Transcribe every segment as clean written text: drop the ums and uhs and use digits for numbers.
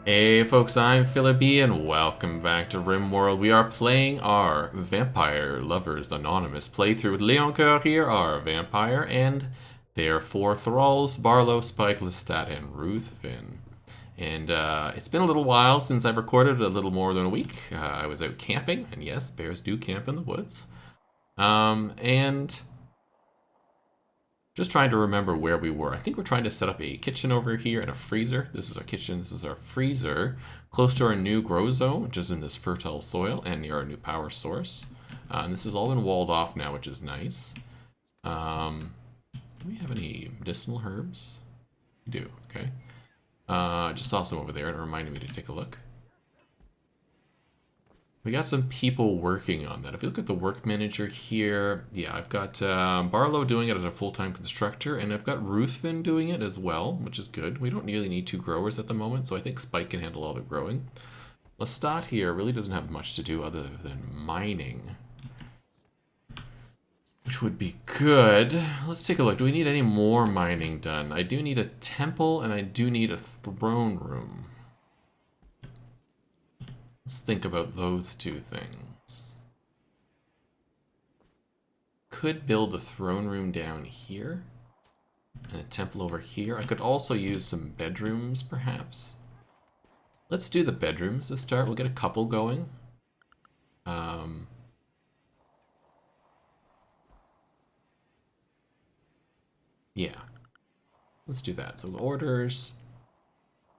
Hey folks, I'm Philip B, and welcome back to Rimworld. We are playing our Vampire Lovers Anonymous playthrough with Leoncoeur here, our vampire, and their four thralls, Barlow, Spike, Lestat, and Ruthven. And it's been a little while since I've recorded, a little more than a week. I was out camping, and yes, bears do camp in the woods. And just trying to remember where we were. I think we're trying to set up a kitchen over here and a freezer. This is our kitchen, this is our freezer. Close to our new grow zone, which is in this fertile soil, and near our new power source. And this has all been walled off now, which is nice. Do we have any medicinal herbs? We do, okay. I just saw some over there and it reminded me to take a look. We got some people working on that. If you look at the work manager here, yeah, I've got Barlow doing it as a full-time constructor, and I've got Ruthven doing it as well, which is good. We don't really need two growers at the moment, so I think Spike can handle all the growing. Lestat here really doesn't have much to do other than mining, which would be good. Let's take a look. Do we need any more mining done? I do need a temple, and I do need a throne room. Let's think about those two things. Could build a throne room down here and a temple over here. I could also use some bedrooms, perhaps. Let's do the bedrooms to start. We'll get a couple going. Yeah, let's do that. So orders.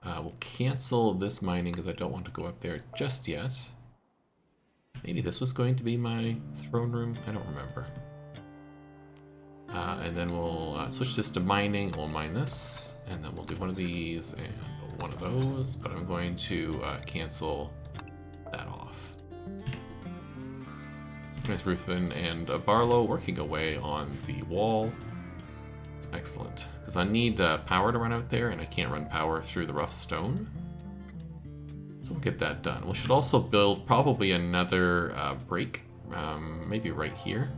We'll cancel this mining because I don't want to go up there just yet. Maybe this was going to be my throne room. I don't remember. And then we'll switch this to mining. We'll mine this, and then we'll do one of these and one of those. But I'm going to cancel that off. There's Ruthven and Barlow working away on the wall. It's excellent, because I need power to run out there, and I can't run power through the rough stone. So we'll get that done. We should also build probably another break, maybe right here.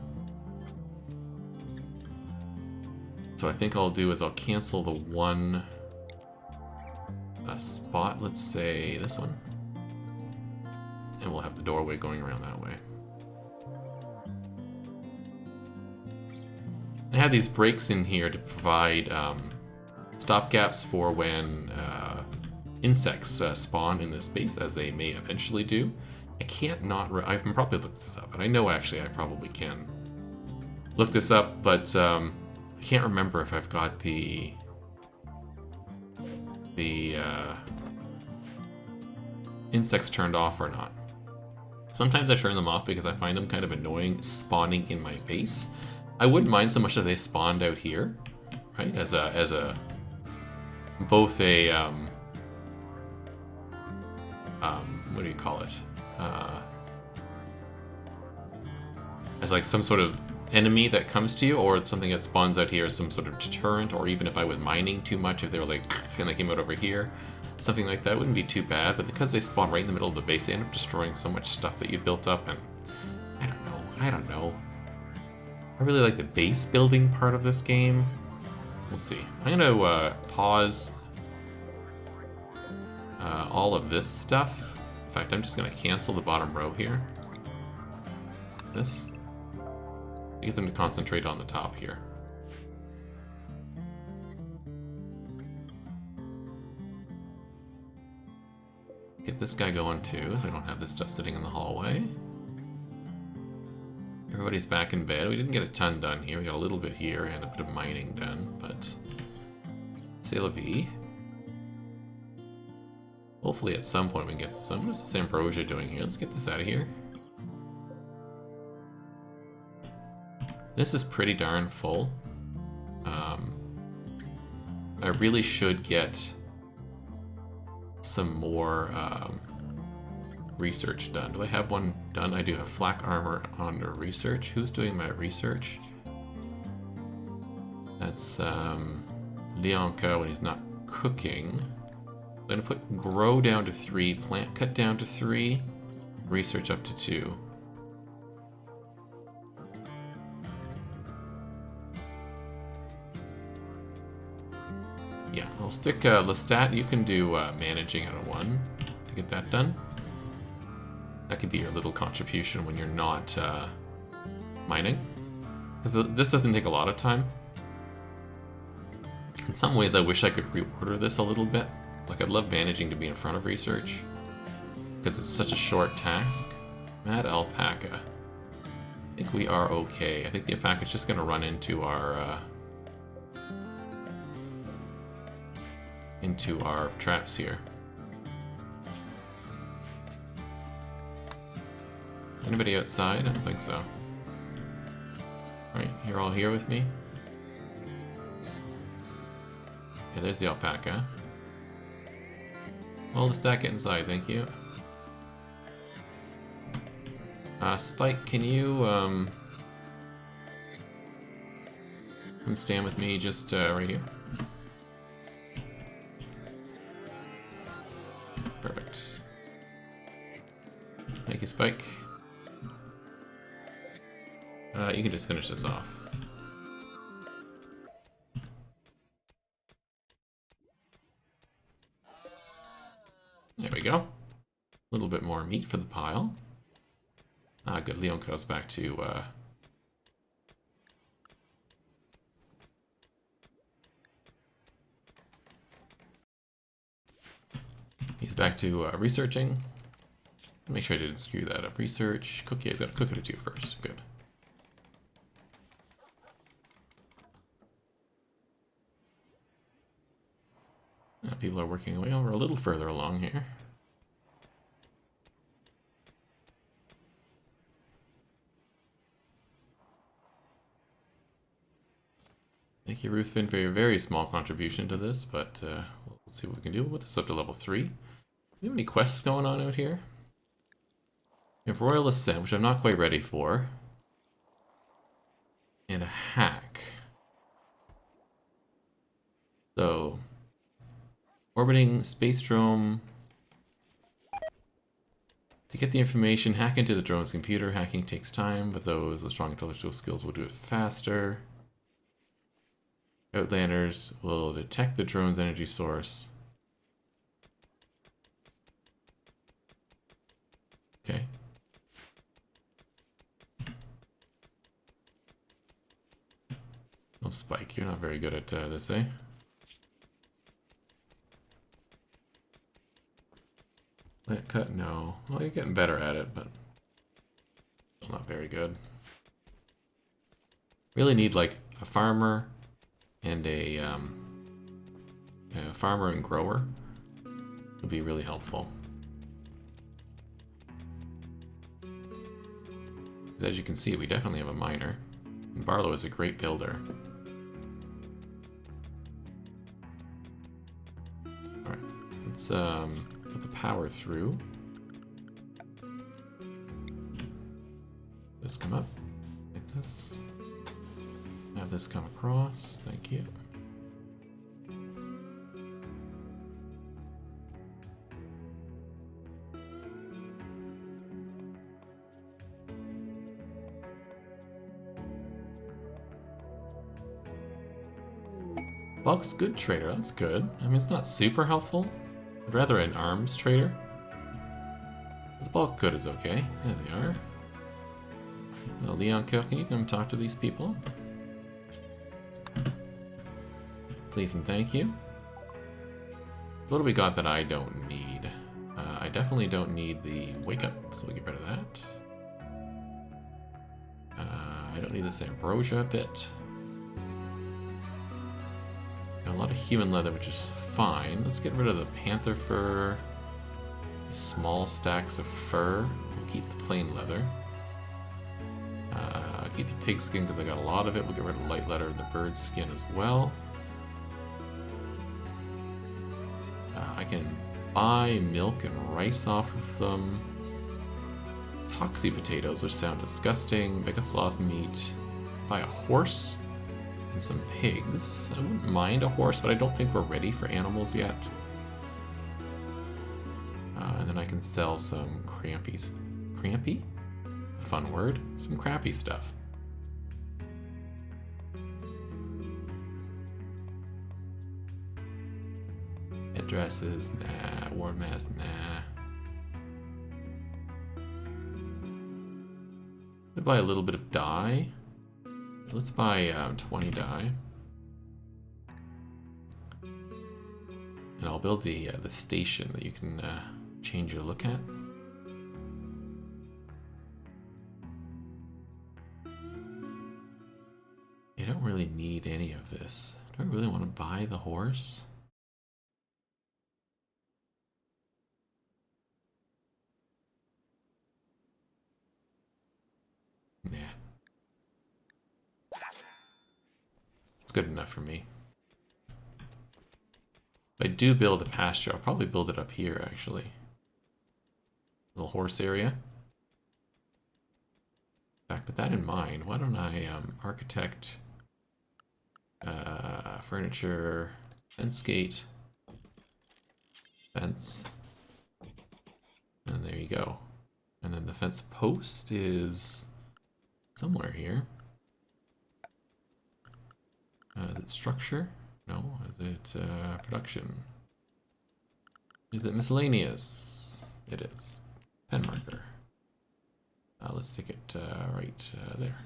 So I think I'll do is I'll cancel the one spot, let's say this one, and we'll have the doorway going around that way. I have these breaks in here to provide stopgaps for when insects spawn in this space, as they may eventually do. I can't not... I've probably looked this up, and I know actually I probably can look this up, but I can't remember if I've got the insects turned off or not. Sometimes I turn them off because I find them kind of annoying spawning in my base. I wouldn't mind so much if they spawned out here, right? As a both a what do you call it? As like some sort of enemy that comes to you, or it's something that spawns out here as some sort of deterrent, or even if I was mining too much, if they were like and they came out over here, something like that wouldn't be too bad. But because they spawn right in the middle of the base, they end up destroying so much stuff that you built up, and I don't know. I really like the base building part of this game. We'll see. I'm gonna pause all of this stuff. In fact, I'm just gonna cancel the bottom row here. This. To get them to concentrate on the top here. Get this guy going too, so I don't have this stuff sitting in the hallway. Everybody's back in bed. We didn't get a ton done here. We got a little bit here and a bit of mining done, but c'est la vie. Hopefully at some point we can get to some. What's this ambrosia doing here? Let's get this out of here. This is pretty darn full. I really should get some more research done. Do I have one done? I do have flak armor under research. Who's doing my research? That's Leoncoeur when he's not cooking. I'm gonna put grow down to 3, plant cut down to 3, research up to 2. Yeah, we'll stick Lestat. You can do managing at a 1 to get that done. That could be your little contribution when you're not mining. Because this doesn't take a lot of time. In some ways, I wish I could reorder this a little bit. Like, I'd love managing to be in front of research. Because it's such a short task. Mad alpaca. I think we are okay. I think the alpaca's just going to run into our traps here. Anybody outside? I don't think so. Alright, you're all here with me? Yeah, there's the alpaca. Well, the stack it inside, thank you. Spike, can you come stand with me just right here? Perfect. Thank you, Spike. You can just finish this off. There we go. A little bit more meat for the pile. Good. Leoncoeur's back to he's back to researching. Make sure I didn't screw that up. Research. Cookie. I've got to cook it at 2 first. Good. People are working away. We're a little further along here. Thank you, Ruthven, for your very small contribution to this, but we'll see what we can do. We'll put this up to level 3. Do we have any quests going on out here? We have Royal Ascent, which I'm not quite ready for. And a hack. So, orbiting space drone. To get the information, hack into the drone's computer. Hacking takes time, but those with strong intellectual skills will do it faster. Outlanders will detect the drone's energy source. Okay. Oh, Spike, you're not very good at this, eh? Plant cut? No. Well, you're getting better at it, but still not very good. Really need, like, a farmer and a farmer and grower would be really helpful. As you can see, we definitely have a miner. And Barlow is a great builder. Alright, let's put the power through. This come up like this. Have this come across, thank you. Bulk's good trader, that's good. I mean, it's not super helpful. I'd rather an arms trader. But the bulk good is okay. There they are. Well, Leoncoeur, can you come talk to these people? Please and thank you. What do we got that I don't need? I definitely don't need the wake up, so we'll get rid of that. I don't need this ambrosia bit. Got a lot of human leather, which is fine. Let's get rid of the panther fur. Small stacks of fur. We'll keep the plain leather. Keep the pig skin because I got a lot of it. We'll get rid of the light leather and the bird skin as well. I can buy milk and rice off of them. Toxie potatoes, which sound disgusting. Megaslaw's meat. Buy a horse and some pigs. I wouldn't mind a horse, but I don't think we're ready for animals yet. And then I can sell some crampies. Crampy? Fun word. Some crappy stuff. Dresses, nah. Ward mask, nah. I'd buy a little bit of dye. Let's buy 20 dye. And I'll build the station that you can change your look at. I don't really need any of this. Do I really want to buy the horse? Nah. It's good enough for me. If I do build a pasture, I'll probably build it up here, actually. Little horse area. In fact, with that in mind, why don't I architect furniture, fence gate, fence, and there you go. And then the fence post is somewhere here. Is it structure? No. Is it production? Is it miscellaneous? It is. Pen marker. Let's stick it right there.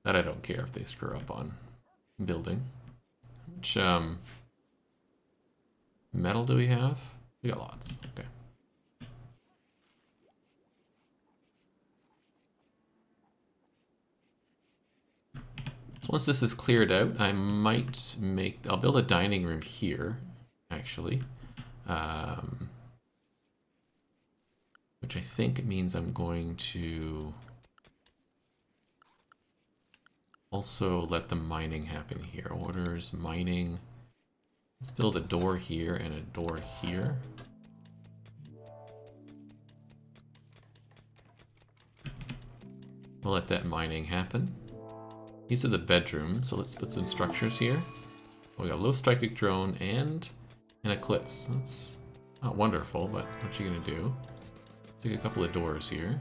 That I don't care if they screw up on building. Which metal do we have? We got lots. Okay. So once this is cleared out, I might I'll build a dining room here, actually. Which I think means I'm going to also let the mining happen here. Orders, mining. Let's build a door here and a door here. We'll let that mining happen. These are the bedrooms, so let's put some structures here. We got a low psychic drone and an eclipse. That's not wonderful, but what you gonna do? Stick a couple of doors here.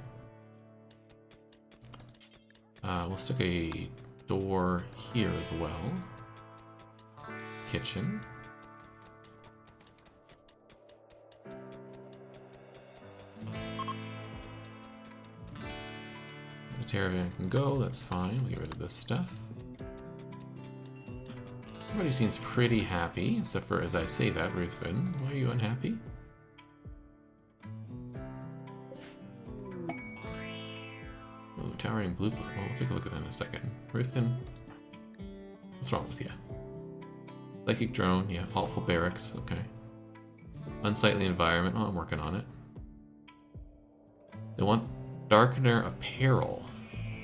We'll stick a door here as well. Kitchen. The caravan can go, that's fine. We'll get rid of this stuff. Everybody seems pretty happy, except for, as I say that, Ruthven. Why are you unhappy? Oh, towering blue. Well, we'll take a look at that in a second. Ruthven, what's wrong with you? Psychic drone, yeah. Awful barracks, okay. Unsightly environment, oh, I'm working on it. They want darkener apparel.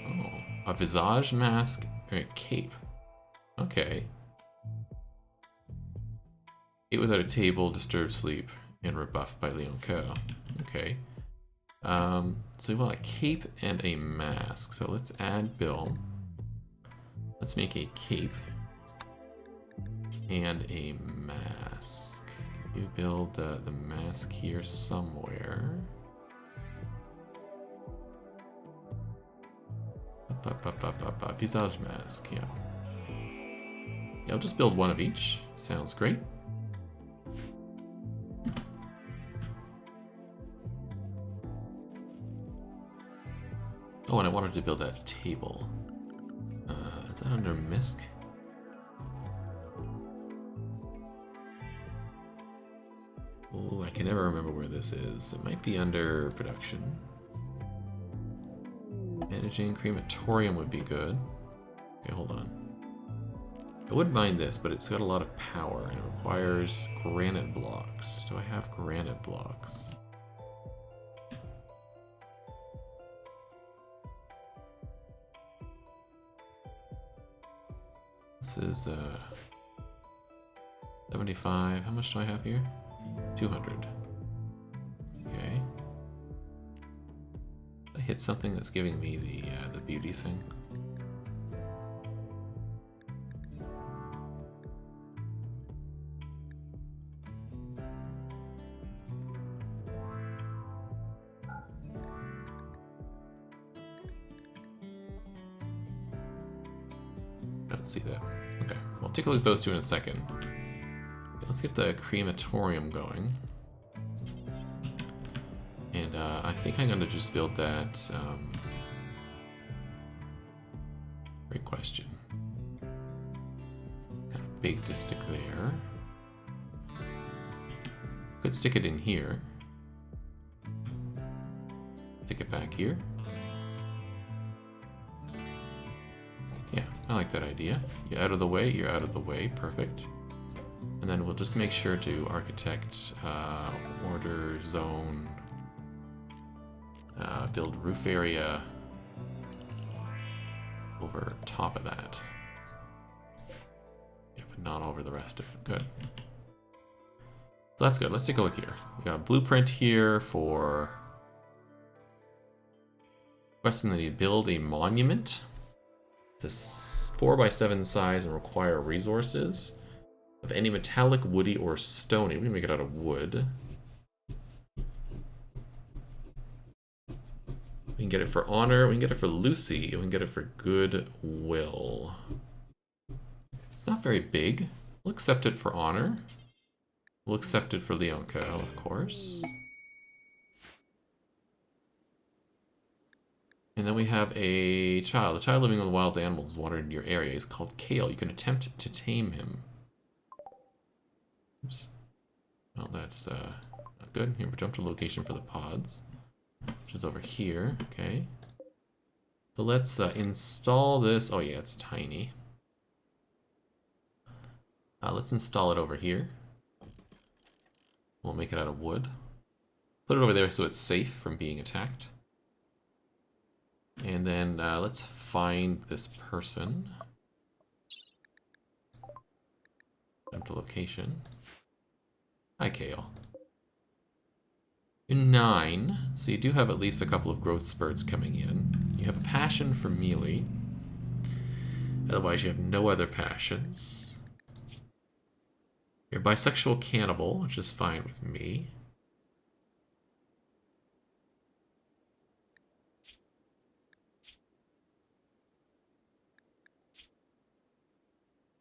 Oh, a visage mask or a cape. Okay. Eat without a table, disturbed sleep, and rebuffed by Leoncoeur. Okay. So we want a cape and a mask. So let's add Bill. Let's make a cape and a mask. You build the mask here somewhere. Visage mask, yeah. Yeah, I'll just build one of each. Sounds great. Oh, and I wanted to build that table. Is that under MISC? Oh, I can never remember where this is. It might be under production. Managing crematorium would be good. Okay, hold on. I wouldn't mind this, but it's got a lot of power and it requires granite blocks. Do I have granite blocks? This is 75. How much do I have here? 200. Okay. I hit something that's giving me the beauty thing. Don't see that. Okay, we'll take a look at those two in a second. Let's get the crematorium going. And I think I'm gonna just build that. Great question. Kind of big to stick there. Could stick it in here. Stick it back here. Yeah, I like that idea. You're out of the way, you're out of the way, perfect. And then we'll just make sure to architect, order, zone, build roof area over top of that. Yeah, but not over the rest of it. Good. So that's good. Let's take a look here. We got a blueprint here for requesting that you build a monument. It's a 4x7 size and require resources of any metallic, woody, or stony. We can make it out of wood. We can get it for honor. We can get it for Lucy. We can get it for goodwill. It's not very big. We'll accept it for honor. We'll accept it for Leoncoeur, of course. And then we have a child. A child living with wild animals wandered in your area. He's called Kale. You can attempt to tame him. Oops. Well, that's not good. Here, we jump to location for the pods, which is over here. Okay. So let's install this. Oh yeah, it's tiny. Let's install it over here. We'll make it out of wood. Put it over there so it's safe from being attacked. And then let's find this person. Jump to location. Hi, Kale. You're 9, so you do have at least a couple of growth spurts coming in. You have a passion for melee. Otherwise, you have no other passions. You're a bisexual cannibal, which is fine with me.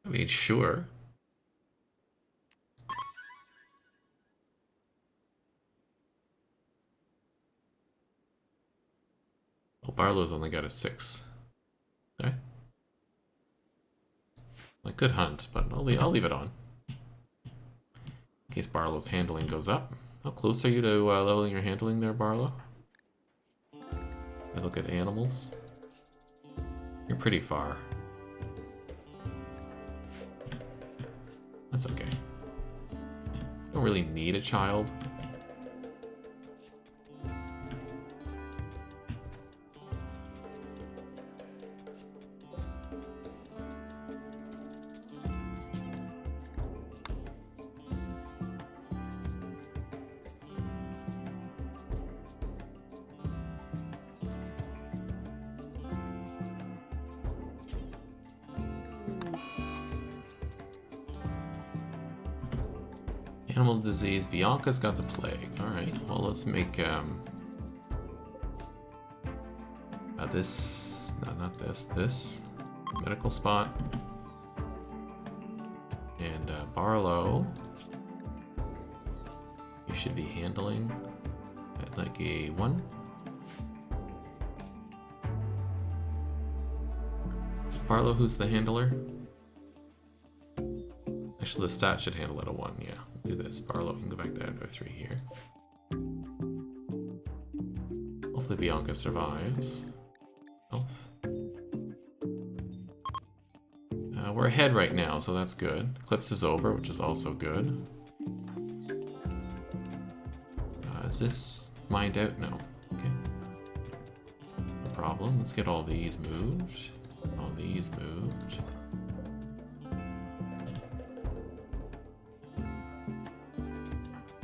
I mean, sure. Oh, Barlow's only got a 6. Okay. I could hunt, but I'll leave it on. In case Barlow's handling goes up. How close are you to leveling your handling there, Barlow? I look at animals. You're pretty far. That's okay. Don't really need a child. Animal disease. Bianca's got the plague. Alright, well, let's make this. No, not this. This. Medical spot. And Barlow. You should be handling at like a 1. Is Barlow who's the handler? Actually, the stat should handle it a 1, yeah. Do this. Barlow can go back down to a 3 here. Hopefully Bianca survives. Health. We're ahead right now, so that's good. Eclipse is over, which is also good. Is this mined out? No. Okay. No problem. Let's get all these moved. All these moved.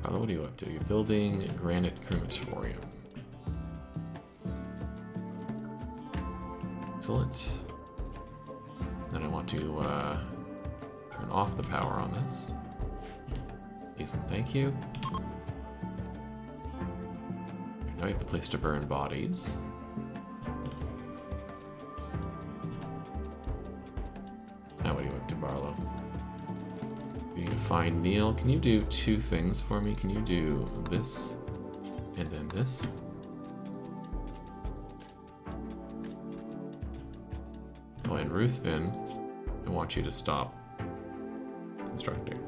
What are you up to? You're building a granite crematorium. Excellent. Then I want to turn off the power on this. Please and thank you. Now we have a place to burn bodies. Now what are you up to, Barlow? We need to find meal. Can you do 2 things for me? Can you do this and then this? Oh, and Ruthven, I want you to stop constructing.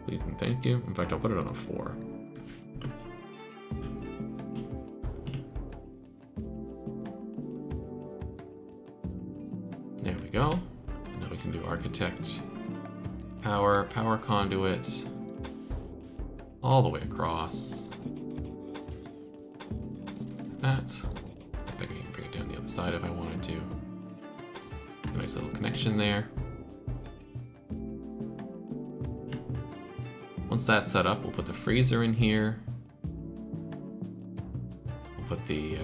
Please and thank you. In fact, I'll put it on a 4. There we go. Now we can do architect. Power conduit. All the way across. Like that. I can even bring it down the other side if I wanted to. A nice little connection there. Once that's set up, we'll put the freezer in here. We'll put the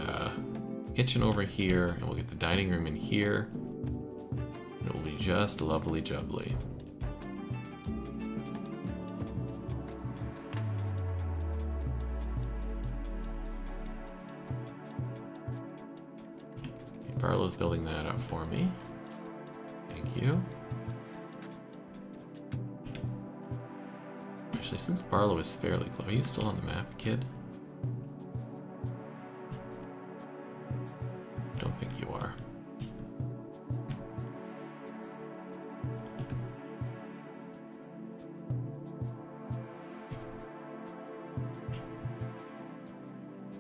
kitchen over here, and we'll get the dining room in here. And it will be just lovely jubbly. Okay, Barlow's building that up for me. Thank you. Actually, since Barlow is fairly close, are you still on the map, kid? Don't think you are.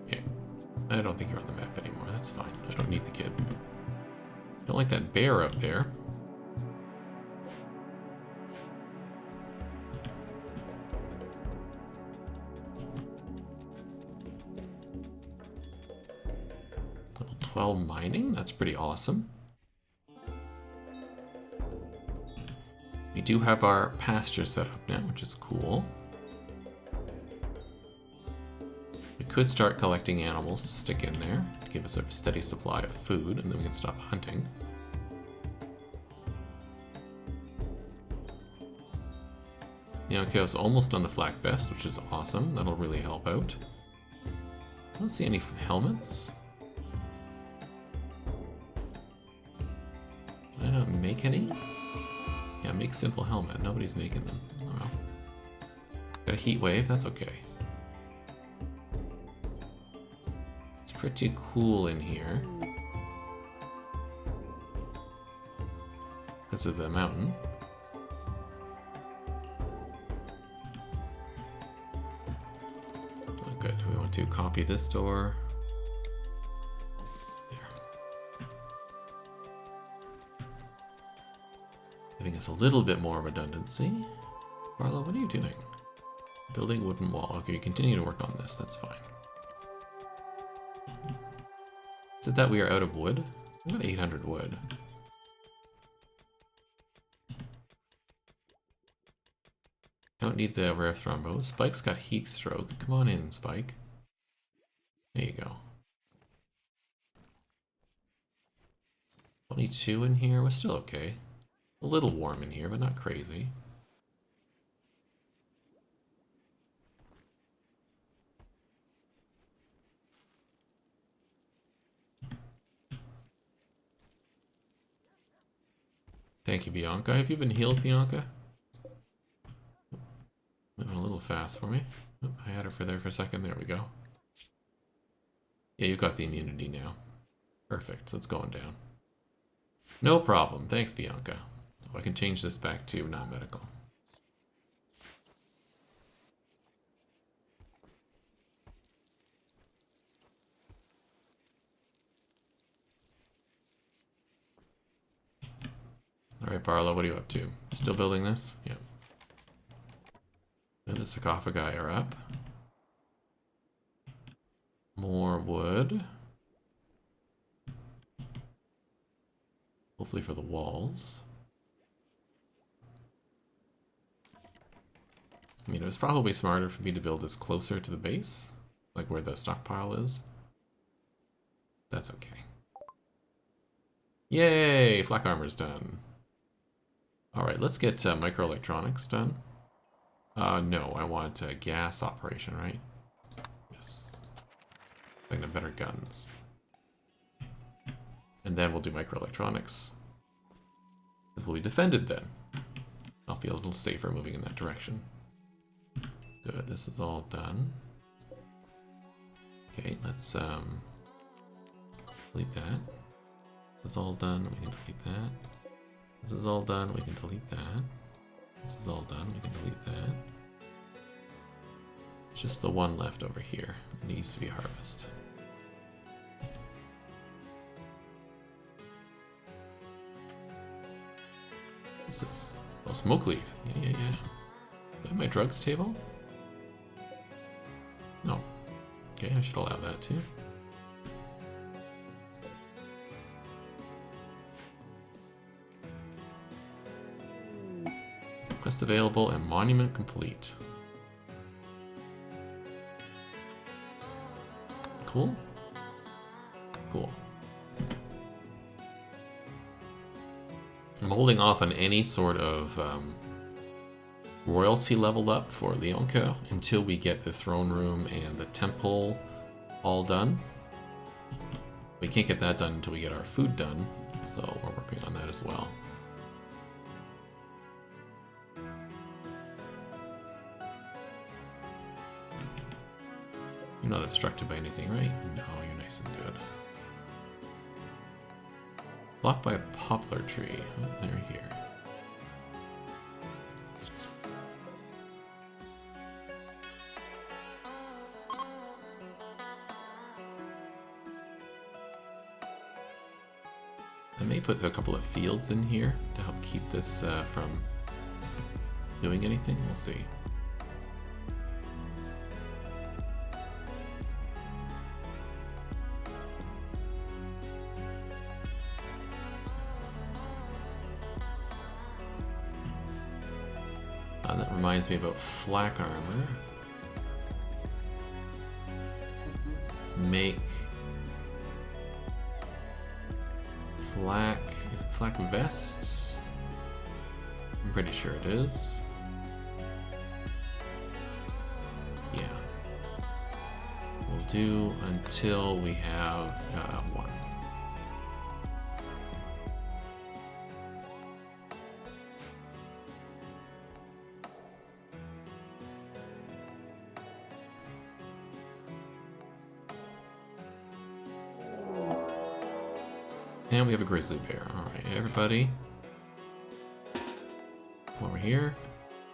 Okay, I don't think you're on the map anymore. That's fine. I don't need the kid. Don't like that bear up there. Level 12 mining? That's pretty awesome. We do have our pasture set up now, which is cool. We could start collecting animals to stick in there to give us a steady supply of food, and then we can stop hunting. Leoncoeur's almost on the flak vest, which is awesome. That'll really help out. I don't see any helmets. Did I not make any? Yeah, make simple helmet. Nobody's making them. Oh well. Got a heat wave, that's okay. It's pretty cool in here. Because of the mountain. Oh, good. We want to copy this door. Giving us a little bit more redundancy. Barlow, what are you doing? Building wooden wall. Okay, continue to work on this. That's fine. Is it that we are out of wood? We've got 800 wood. Don't need the rare thrombo. Spike's got heat stroke. Come on in, Spike. There you go. 22 in here. We're still okay. A little warm in here, but not crazy. Thank you, Bianca. Have you been healed, Bianca? Moving a little fast for me. Oh, I had her for there for a second. There we go. Yeah, you've got the immunity now. Perfect. So it's going down. No problem. Thanks, Bianca. Oh, I can change this back to non-medical. Alright, Barlow, what are you up to? Still building this? Yeah. The sarcophagi are up. More wood. Hopefully for the walls. I mean, it was probably smarter for me to build this closer to the base, like where the stockpile is. That's okay. Yay! Flak armor's done. Alright, let's get microelectronics done. No, I want a gas operation, right? Yes. I think better guns. And then we'll do microelectronics. This will be defended then. I'll feel a little safer moving in that direction. Good, this is all done. Okay, let's delete that. This is all done, we can delete that. This is all done, we can delete that. This is all done, we can delete that. It's just the one left over here. It needs to be harvested. What's this? Oh, smoke leaf. Yeah. Is that my drugs table? No. Okay, I should allow that too. Quest available and monument complete. Cool. Cool. I'm holding off on any sort of royalty level up for Leoncoeur until we get the throne room and the temple all done. We can't get that done until we get our food done, so we're working on that as well. You're not obstructed by anything, right? No, you're nice and good. Blocked by a poplar tree. Oh, they're here. I may put a couple of fields in here to help keep this from doing anything. We'll see. That reminds me about flak armor. Let's make flak. Is it flak vest? I'm pretty sure it is. Yeah. We'll do until we have one. And we have a grizzly bear. Alright, everybody. Over here.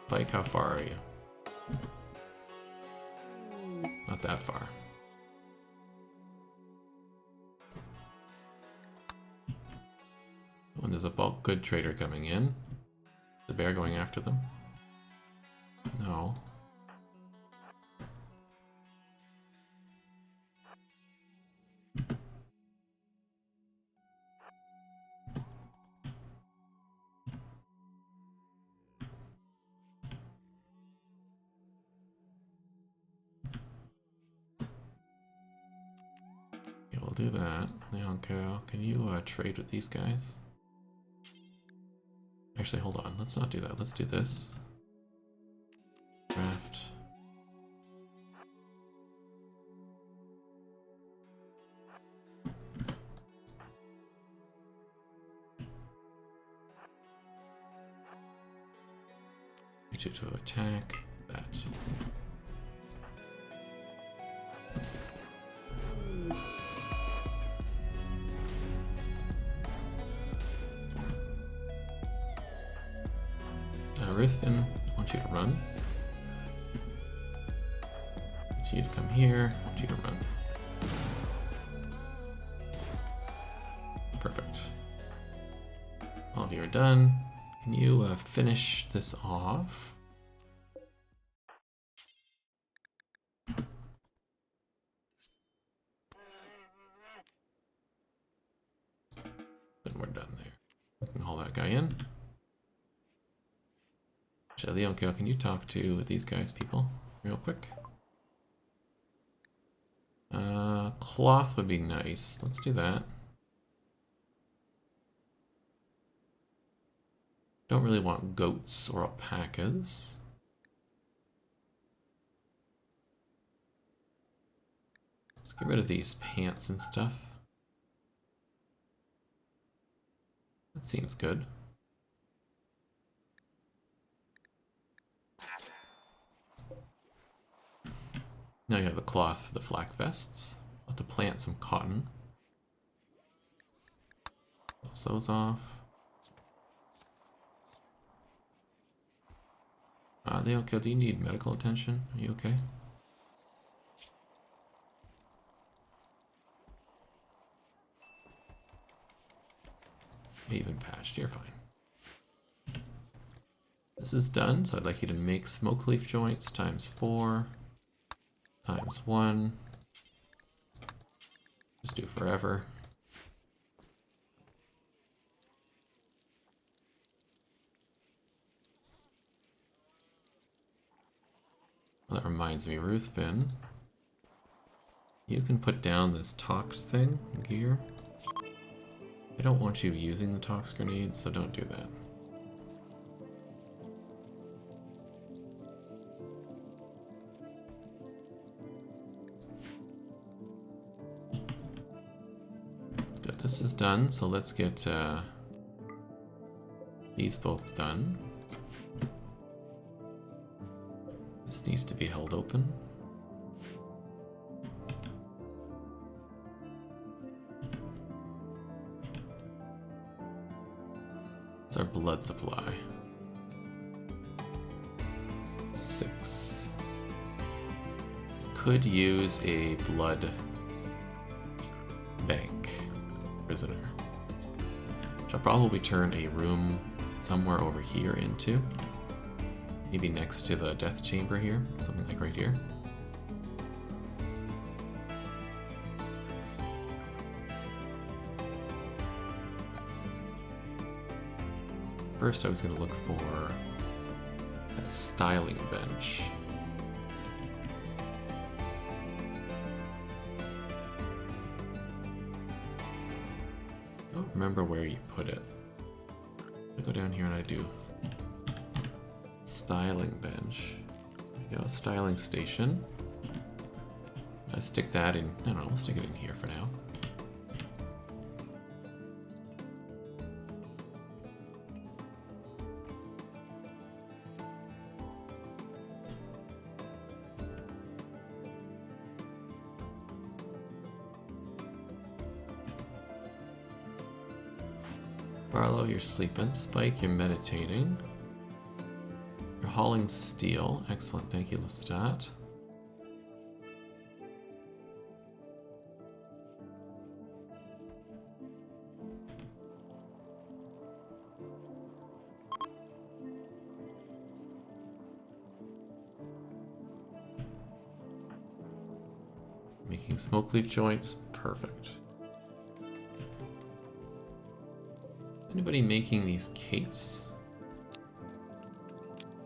Bike, how far are you? Not that far. When there's a bulk good trader coming in. The bear going after them? No. Do that. Leoncoeur, can you trade with these guys? Actually, hold on. Let's not do that. Let's do this. Draft. You to attack that. Ruthven, I want you to run. I want you to come here. I want you to run. Perfect. All of you are done. Can you finish this off? Then we're done there. We can haul that guy in. Leoncoeur, can you talk to these guys, people, real quick? Cloth would be nice. Let's do that. Don't really want goats or alpacas. Let's get rid of these pants and stuff. That seems good. Now you have the cloth for the flak vests. I'll have to plant some cotton. Close those off. Leoncoeur, do you need medical attention? Are you okay? Even patched, you're fine. This is done, so I'd like you to make smoke leaf joints ×4 ×1. Just do forever. Well, that reminds me, Ruthven, you can put down this tox thing, gear. I don't want you using the tox grenades, so don't do that. Good, this is done, so let's get these both done. This needs to be held open. It's our blood supply. 6. Could use a blood bank prisoner, which I'll probably turn a room somewhere over here into. Maybe next to the death chamber here, something like right here. First, I was going to look for that styling bench. I don't remember where you put it. I go down here and I do styling bench. There we go, styling station. I stick that in. No, we'll stick it in here for now. Barlow, you're sleeping. Spike, you're meditating. You're hauling steel. Excellent, thank you, Lestat. Making smoke leaf joints. Perfect. Anybody making these capes?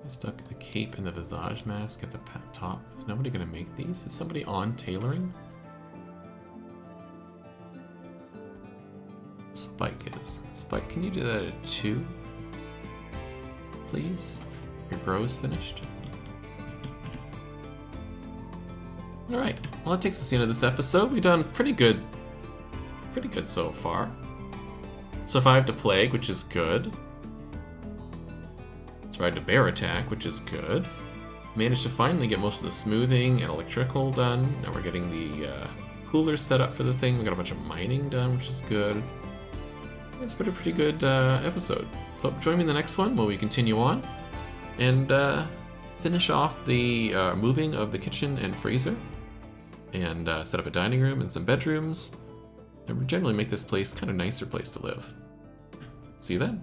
I stuck the cape and the visage mask at the top. Is nobody gonna make these? Is somebody on tailoring? Spike is. Spike, can you do that at 2? Please? Your grow's finished. Alright, well that takes us to the end of this episode. We've done pretty good so far. Survived a plague, which is good. Survived a bear attack, which is good. Managed to finally get most of the smoothing and electrical done. Now we're getting the coolers set up for the thing. We got a bunch of mining done, which is good. It's been a pretty good episode. So join me in the next one where we continue on and finish off the moving of the kitchen and freezer and set up a dining room and some bedrooms. And generally make this place kind of nicer place to live. See you then.